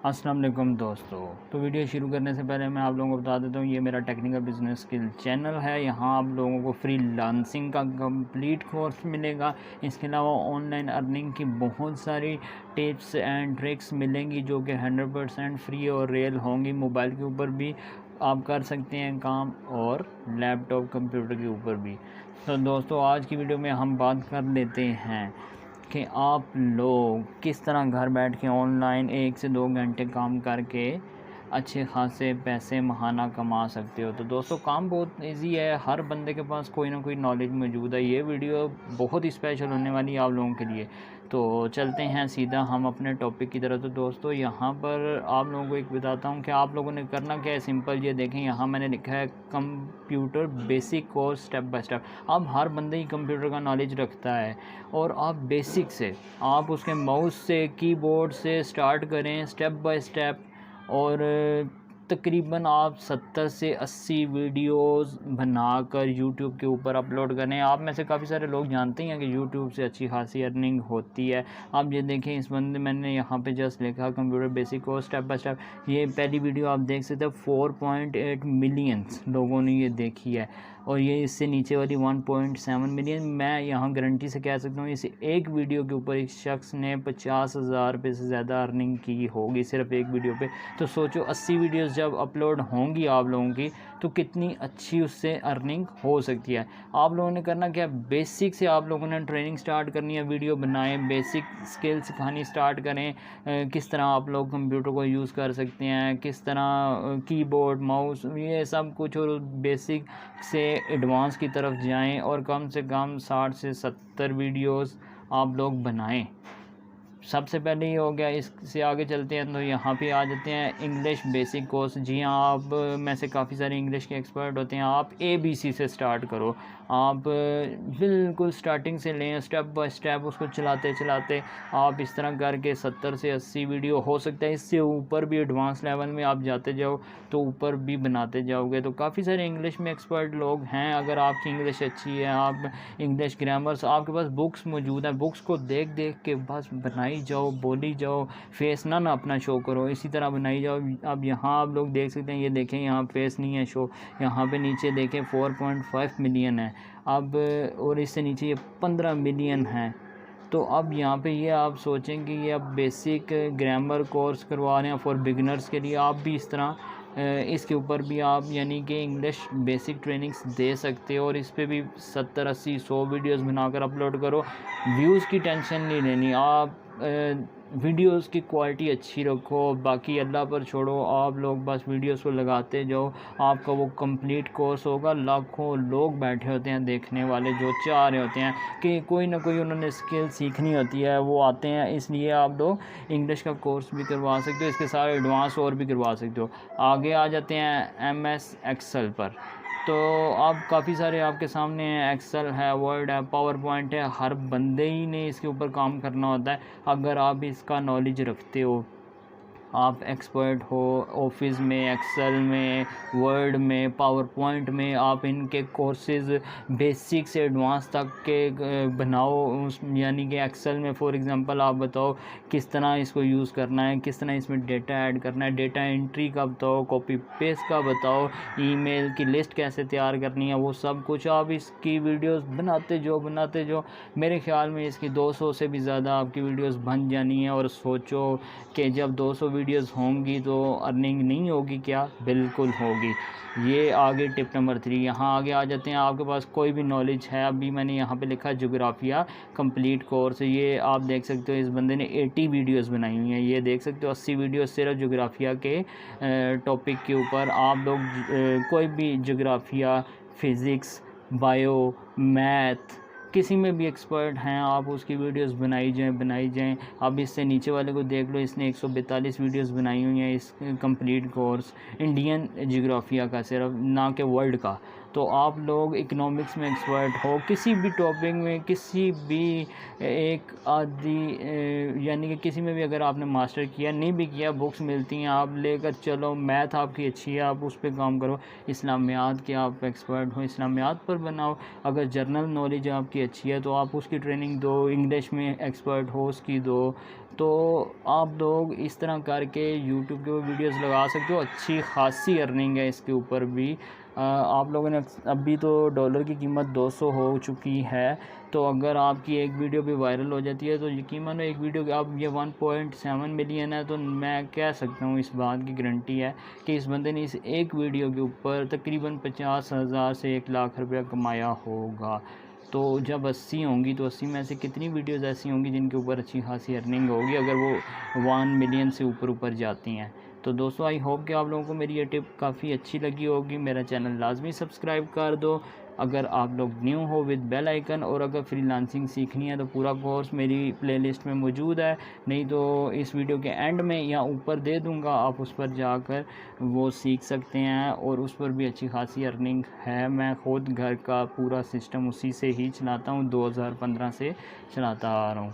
अस्सलाम वालेकुम दोस्तों। तो वीडियो शुरू करने से पहले मैं आप लोगों को बता देता हूँ, ये मेरा टेक्निकल बिजनेस स्किल चैनल है। यहाँ आप लोगों को फ्रीलांसिंग का कंप्लीट कोर्स मिलेगा। इसके अलावा ऑनलाइन अर्निंग की बहुत सारी टिप्स एंड ट्रिक्स मिलेंगी जो कि 100% फ्री और रियल होंगी। मोबाइल के ऊपर भी आप कर सकते हैं काम और लैपटॉप कंप्यूटर के ऊपर भी। तो दोस्तों, आज की वीडियो में हम बात कर लेते हैं कि आप लोग किस तरह घर बैठ के ऑनलाइन 1 से 2 घंटे काम करके अच्छे खासे पैसे महाना कमा सकते हो। तो दोस्तों, काम बहुत इजी है, हर बंदे के पास कोई ना कोई नॉलेज मौजूद है। ये वीडियो बहुत ही स्पेशल होने वाली है आप लोगों के लिए। तो चलते हैं सीधा हम अपने टॉपिक की तरफ। तो दोस्तों, यहाँ पर आप लोगों को एक बताता हूँ कि आप लोगों ने करना क्या है। सिंपल, ये देखें, यहाँ मैंने लिखा है computer basic course step by step. अब हर बंदे ही कंप्यूटर का नॉलेज रखता है और आप बेसिक से, आप उसके माउस से, कीबोर्ड से स्टार्ट करें स्टेप बाय स्टेप। और तकरीबन आप 70 से 80 वीडियोस बनाकर यूट्यूब के ऊपर अपलोड करें। आप में से काफ़ी सारे लोग जानते हैं कि यूट्यूब से अच्छी खासी अर्निंग होती है। आप ये देखें, इस बंदे मैंने यहाँ पे जस्ट लिखा computer basic course step by step. ये पहली वीडियो आप देख सकते हैं, 4.8 मिलियंस लोगों ने ये देखी है और ये इससे नीचे वाली 1.7 मिलियन। मैं यहाँ गारंटी से कह सकता हूँ, इस एक वीडियो के ऊपर इस शख्स ने 50,000 रुपये से ज़्यादा अर्निंग की होगी सिर्फ एक वीडियो पे। तो सोचो, 80 वीडियोस जब अपलोड होंगी आप लोगों की, तो कितनी अच्छी उससे अर्निंग हो सकती है। आप लोगों ने करना क्या, बेसिक से आप लोगों ने ट्रेनिंग स्टार्ट करनी है। वीडियो बनाएं, बेसिक स्किल सिखानी स्टार्ट करें। किस तरह आप लोग कंप्यूटर को यूज़ कर सकते हैं, किस तरह कीबोर्ड, माउस, ये सब कुछ, और बेसिक से एडवांस की तरफ जाएं और कम से कम 60 से 70 वीडियोस आप लोग बनाएं। सबसे पहले ये हो गया। इससे आगे चलते हैं तो यहाँ पे आ जाते हैं इंग्लिश बेसिक कोर्स। जी हाँ, आप में से काफ़ी सारे इंग्लिश के एक्सपर्ट होते हैं। आप ABC से स्टार्ट करो। आप बिल्कुल स्टार्टिंग से लें, स्टेप बाय स्टेप उसको चलाते चलाते आप इस तरह करके 70 से 80 वीडियो, हो सकता है इससे ऊपर भी एडवांस लेवल में आप जाते जाओ तो ऊपर भी बनाते जाओगे। तो काफ़ी सारे इंग्लिश में एक्सपर्ट लोग हैं। अगर आपकी इंग्लिश अच्छी है, आप इंग्लिश ग्रामर्स, आपके पास बुक्स मौजूद हैं, बुक्स को देख देख के बस बनाई जाओ, बोली जाओ, फेस ना अपना शो करो, इसी तरह बनाई जाओ। अब यहाँ आप लोग देख सकते हैं, ये देखें, यहाँ फेस नहीं है शो, यहाँ पे नीचे देखें 4.5 मिलियन है अब, और इससे नीचे ये 15 मिलियन है। तो अब यहाँ पे ये आप सोचें कि ये अब बेसिक ग्रामर कोर्स करवा रहे हैं फॉर बिगिनर्स के लिए। आप भी इस तरह इसके ऊपर भी आप यानी कि इंग्लिश बेसिक ट्रेनिंग्स दे सकते हो और इस पे भी 70 80 100 वीडियोस बनाकर अपलोड करो। व्यूज़ की टेंशन नहीं लेनी, आप वीडियोस की क्वालिटी अच्छी रखो, बाकी अल्लाह पर छोड़ो। आप लोग बस वीडियोस को लगाते जाओ, आपका वो कंप्लीट कोर्स होगा। लाखों लोग बैठे होते हैं देखने वाले, जो चाह रहे होते हैं कि कोई ना कोई उन्होंने स्किल सीखनी होती है, वो आते हैं। इसलिए आप लोग इंग्लिश का कोर्स भी करवा सकते हो, इसके सारे एडवांस और भी करवा सकते हो। आगे आ जाते हैं MS एक्सेल पर। तो आप काफ़ी सारे आपके सामने एक्सेल है, वर्ड है, पावर पॉइंट है, हर बंदे ही ने इसके ऊपर काम करना होता है। अगर आप इसका नॉलेज रखते हो, आप एक्सपर्ट हो ऑफिस में, एक्सेल में, वर्ड में, पावर पॉइंट में, आप इनके कोर्सेज़ बेसिक से एडवांस तक के बनाओ। यानी कि एक्सेल में फॉर एग्जांपल आप बताओ किस तरह इसको यूज़ करना है, किस तरह इसमें डेटा ऐड करना है, डेटा एंट्री का बताओ, कॉपी पेस्ट का बताओ, ईमेल की लिस्ट कैसे तैयार करनी है, वो सब कुछ आप इसकी वीडियोस बनाते जो मेरे ख्याल में इसकी 200 से भी ज़्यादा आपकी वीडियोस बन जानी है। और सोचो कि जब 200 वीडियोस होंगी तो अर्निंग नहीं होगी क्या? बिल्कुल होगी। ये आगे टिप नंबर 3। यहाँ आगे आ जाते हैं, आपके पास कोई भी नॉलेज है, अभी मैंने यहाँ पे लिखा जोग्राफिया कंप्लीट कोर्स। ये आप देख सकते हो, इस बंदे ने 80 वीडियोस बनाई हुई हैं। ये देख सकते हो 80 वीडियोस सिर्फ जोग्राफिया के टॉपिक के ऊपर। आप लोग कोई भी जोग्राफिया, फ़िज़िक्स, बायो, मैथ, किसी में भी एक्सपर्ट हैं, आप उसकी वीडियोस बनाई जाएं। अब इससे नीचे वाले को देख लो, इसने 142 वीडियोस बनाई हुई हैं इस कंप्लीट कोर्स, इंडियन जियोग्राफिया का सिर्फ, ना कि वर्ल्ड का। तो आप लोग इकोनॉमिक्स में एक्सपर्ट हो, किसी भी टॉपिक में, किसी भी एक आदि यानी कि किसी में भी अगर आपने मास्टर किया, नहीं भी किया, बुक्स मिलती हैं, आप लेकर चलो। मैथ आपकी अच्छी है, आप उस पर काम करो। इस्लामियात के आप एक्सपर्ट हो, इस्लामियात पर बनाओ। अगर जर्नल नॉलेज आपकी अच्छी है तो आप उसकी ट्रेनिंग दो। इंग्लिश में एक्सपर्ट हो, उसकी दो। तो आप लोग इस तरह करके यूट्यूब के ऊपर वीडियोस लगा सकते हो, अच्छी खासी अर्निंग है इसके ऊपर भी। आप लोगों ने अभी तो डॉलर की कीमत 200 हो चुकी है, तो अगर आपकी एक वीडियो भी वायरल हो जाती है तो यकीन मानो एक वीडियो अब ये 1.7 मिलियन है, तो मैं कह सकता हूँ, इस बात की गारंटी है कि इस बंदे ने इस एक वीडियो के ऊपर तकरीबन 50,000 से 1 लाख रुपया कमाया होगा। तो जब 80 होंगी तो 80 में से कितनी वीडियोज़ ऐसी होंगी जिनके ऊपर अच्छी खासी अर्निंग होगी, अगर वो 1 मिलियन से ऊपर जाती हैं। तो दोस्तों आई होप कि आप लोगों को मेरी ये टिप काफ़ी अच्छी लगी होगी। मेरा चैनल लाजमी सब्सक्राइब कर दो अगर आप लोग न्यू हो, विद बेल आइकन। और अगर फ्रीलांसिंग सीखनी है तो पूरा कोर्स मेरी प्लेलिस्ट में मौजूद है, नहीं तो इस वीडियो के एंड में या ऊपर दे दूंगा, आप उस पर जाकर वो सीख सकते हैं और उस पर भी अच्छी खासी अर्निंग है। मैं ख़ुद घर का पूरा सिस्टम उसी से ही चलाता हूँ, 2015 से चलाता आ रहा हूँ।